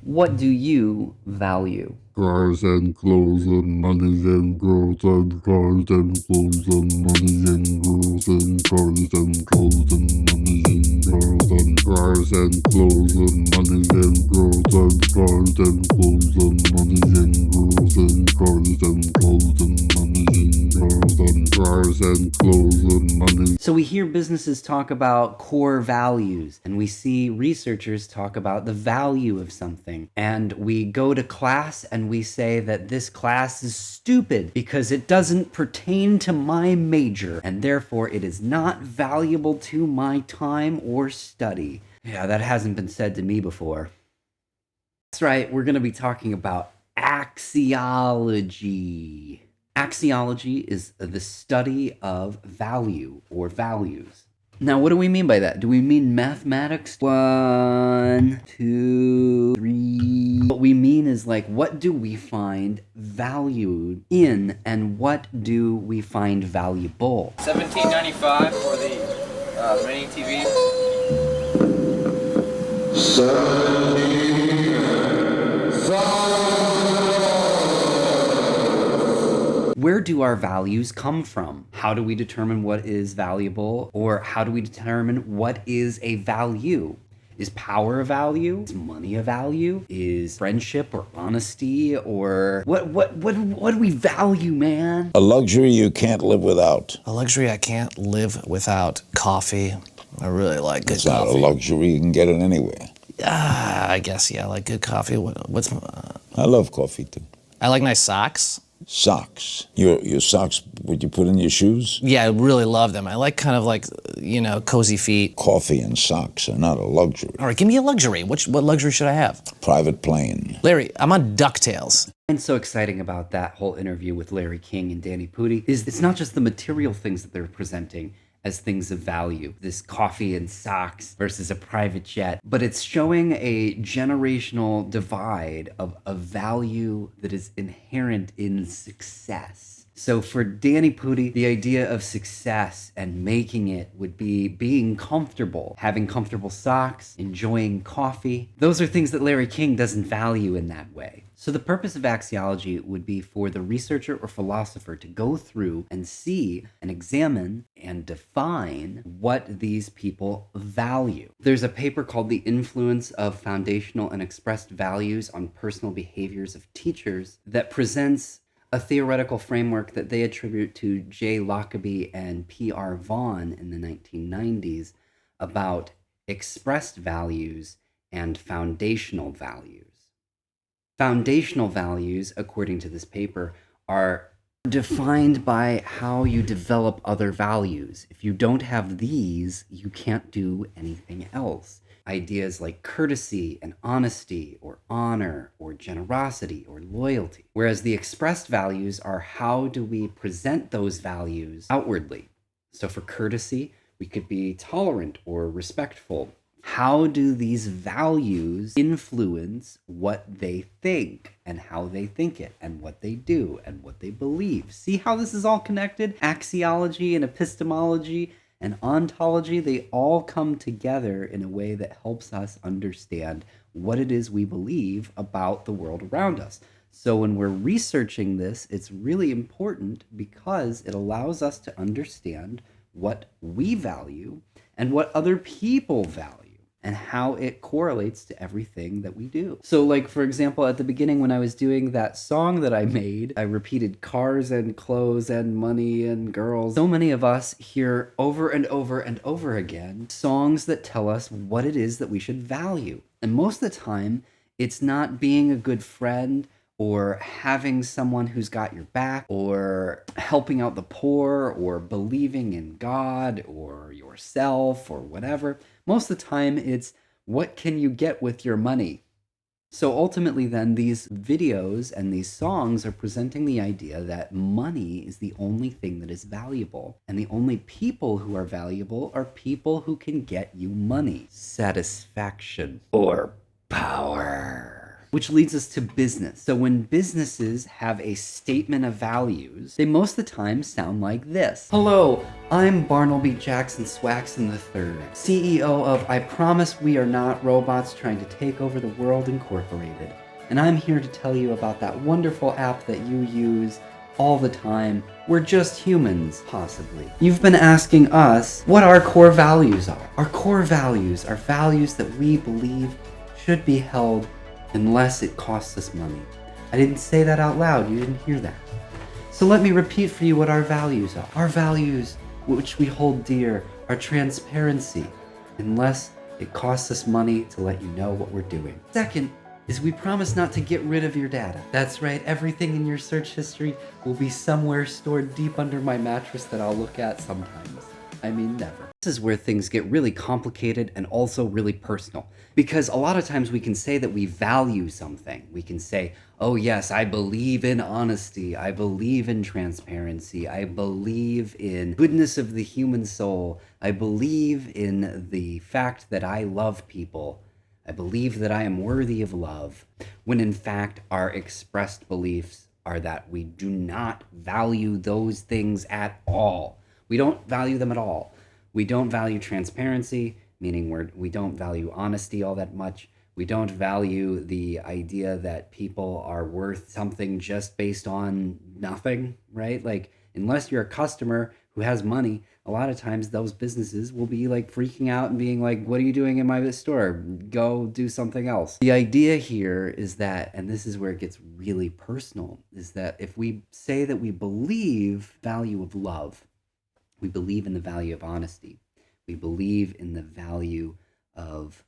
What do you value? Cars and clothes and money and girls and cars and clothes and money and girls and cars and clothes and money and girls and cars and clothes and money and girls and cars and clothes and money and girls and cars and clothes and money and girls and cars and clothes and money. So we hear businesses talk about core values, and we see researchers talk about the value of something. And we go to class and we say that this class is stupid because it doesn't pertain to my major, and therefore it is not valuable to my time or study. Yeah, that hasn't been said to me before. That's right, we're going to be talking about axiology. Axiology is the study of value or values. Now, what do we mean by that? Do we mean mathematics? 1, 2, 3. What we mean is like, what do we find valued in and what do we find valuable? $17.95 for the remaining TV. Where do our values come from? How do we determine what is valuable? Or how do we determine what is a value? Is power a value? Is money a value? Is friendship or honesty or what do we value, man? A luxury you can't live without. A luxury I can't live without. Coffee. I really like good It's not coffee. a luxury, you can get it anywhere. I guess, yeah, I like good coffee. I love coffee too. I like nice socks. Socks. Your socks, would you put in your shoes? Yeah, I really love them. I like kind of like, cozy feet. Coffee and socks are not a luxury. All right, give me a luxury. What luxury should I have? Private plane. Larry, I'm on DuckTales. And so exciting about that whole interview with Larry King and Danny Pudi is it's not just the material things that they're presenting as things of value, this coffee and socks versus a private jet, but it's showing a generational divide of a value that is inherent in success. So for Danny Pudi, the idea of success and making it would be being comfortable, having comfortable socks, enjoying coffee. Those are things that Larry King doesn't value in that way. So the purpose of axiology would be for the researcher or philosopher to go through and see and examine and define what these people value. There's a paper called The Influence of Foundational and Expressed Values on Personal Behaviors of Teachers that presents a theoretical framework that they attribute to J. Lockaby and P.R. Vaughan in the 1990s about expressed values and foundational values. Foundational values, according to this paper, are defined by how you develop other values. If you don't have these, you can't do anything else. Ideas like courtesy and honesty or honor or generosity or loyalty. Whereas the expressed values are how do we present those values outwardly. So for courtesy, we could be tolerant or respectful. How do these values influence what they think and how they think it and what they do and what they believe? See how this is all connected? Axiology and epistemology and ontology, they all come together in a way that helps us understand what it is we believe about the world around us. So when we're researching this, it's really important because it allows us to understand what we value and what other people value and how it correlates to everything that we do. So like, for example, at the beginning when I was doing that song that I made, I repeated cars and clothes and money and girls. So many of us hear over and over and over again songs that tell us what it is that we should value. And most of the time, it's not being a good friend or having someone who's got your back, or helping out the poor, or believing in God, or yourself, or whatever. Most of the time, it's what can you get with your money? So ultimately then, these videos and these songs are presenting the idea that money is the only thing that is valuable. And the only people who are valuable are people who can get you money, satisfaction, or power. which leads us to business. So when businesses have a statement of values, they most of the time sound like this. Hello, I'm Barnaby Jackson Swaxon III, CEO of I Promise We Are Not Robots Trying to Take Over the World Incorporated. And I'm here to tell you about that wonderful app that you use all the time. We're just humans, possibly. You've been asking us what our core values are. Our core values are values that we believe should be held unless it costs us money. I didn't say that out loud, you didn't hear that. So let me repeat for you what our values are. Our values, which we hold dear, are transparency, unless it costs us money to let you know what we're doing. Second, is we promise not to get rid of your data. That's right, everything in your search history will be somewhere stored deep under my mattress that I'll look at sometimes. I mean, never. This is where things get really complicated and also really personal. Because a lot of times we can say that we value something. We can say, oh yes, I believe in honesty. I believe in transparency. I believe in goodness of the human soul. I believe in the fact that I love people. I believe that I am worthy of love, when in fact our expressed beliefs are that we do not value those things at all. We don't value them at all. We don't value transparency, meaning we don't value honesty all that much. We don't value the idea that people are worth something just based on nothing, right? Like, unless you're a customer who has money, a lot of times those businesses will be like freaking out and being like, what are you doing in my store? Go do something else. The idea here is that, and this is where it gets really personal, is that if we say that we believe value of love, we believe in the value of honesty, we believe in the value of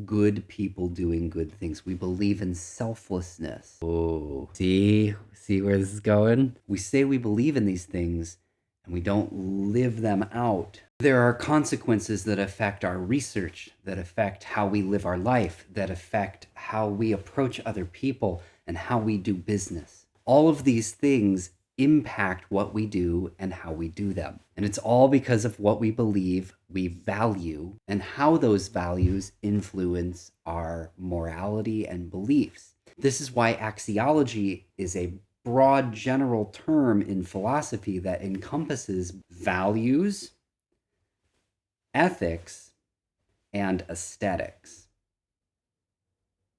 good people doing good things, we believe in selflessness. Oh, see where this is going? We say we believe in these things, and we don't live them out. There are consequences that affect our research, that affect how we live our life, that affect how we approach other people and how we do business. All of these things impact what we do and how we do them. And it's all because of what we believe we value and how those values influence our morality and beliefs. This is why axiology is a broad general term in philosophy that encompasses values, ethics, and aesthetics.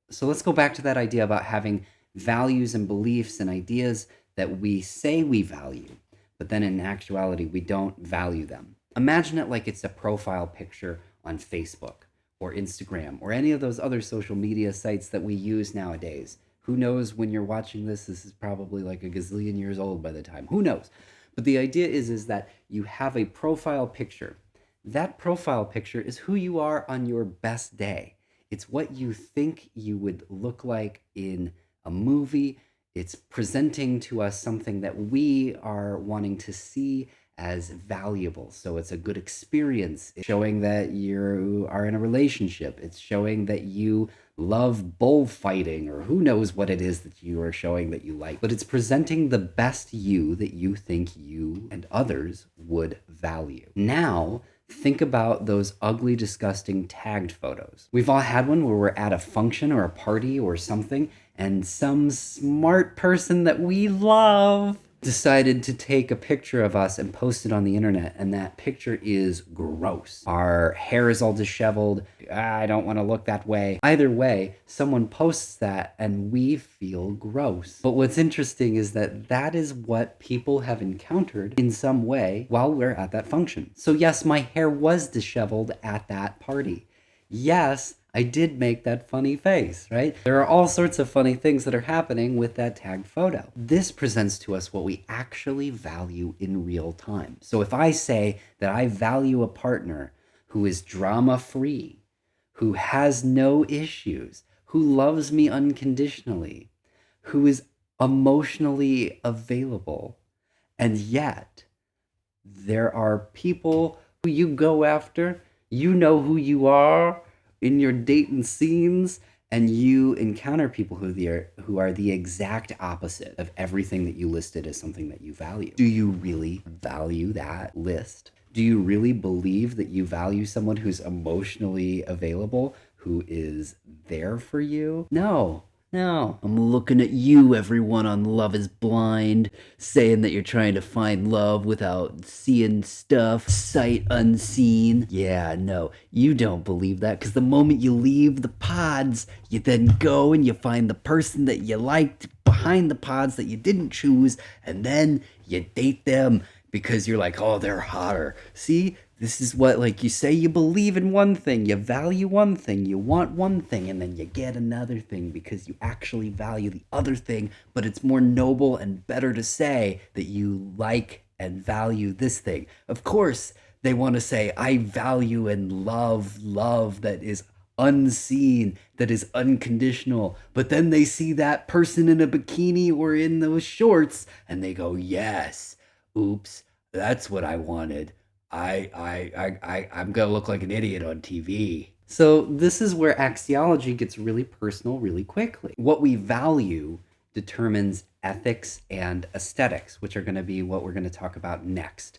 So let's go back to that idea about having values and beliefs and ideas that we say we value, but then in actuality, we don't value them. Imagine it like it's a profile picture on Facebook or Instagram or any of those other social media sites that we use nowadays. Who knows, when you're watching this is probably like a gazillion years old by the time. Who knows? But the idea is that you have a profile picture. That profile picture is who you are on your best day. It's what you think you would look like in a movie. It's presenting to us something that we are wanting to see as valuable. So it's a good experience. It's showing that you are in a relationship. It's showing that you love bullfighting, or who knows what it is that you are showing that you like. But it's presenting the best you that you think you and others would value. Now, think about those ugly, disgusting tagged photos. We've all had one where we're at a function or a party or something, and some smart person that we love decided to take a picture of us and post it on the internet, and that picture is gross. Our hair is all disheveled. I don't want to look that way. Either way, someone posts that and we feel gross. But what's interesting is that that is what people have encountered in some way while we're at that function. So yes, my hair was disheveled at that party. Yes, I did make that funny face, right? There are all sorts of funny things that are happening with that tagged photo. This presents to us what we actually value in real time. So if I say that I value a partner who is drama-free, who has no issues, who loves me unconditionally, who is emotionally available, and yet there are people who you go after, you know who you are, in your dating scenes, and you encounter people who are the exact opposite of everything that you listed as something that you value. Do you really value that list? Do you really believe that you value someone who's emotionally available, who is there for you? No, No, I'm looking at you, everyone on Love is Blind, saying that you're trying to find love without seeing stuff, sight unseen. Yeah, no, you don't believe that, because the moment you leave the pods, you then go and you find the person that you liked behind the pods that you didn't choose, and then you date them because you're like, oh, they're hotter. See? This is what, like, you say you believe in one thing, you value one thing, you want one thing, and then you get another thing because you actually value the other thing, but it's more noble and better to say that you like and value this thing. Of course, they want to say, I value and love that is unseen, that is unconditional. But then they see that person in a bikini or in those shorts, and they go, yes, oops, that's what I wanted. I'm gonna look like an idiot on TV. So this is where axiology gets really personal really quickly. What we value determines ethics and aesthetics, which are going to be what we're going to talk about next.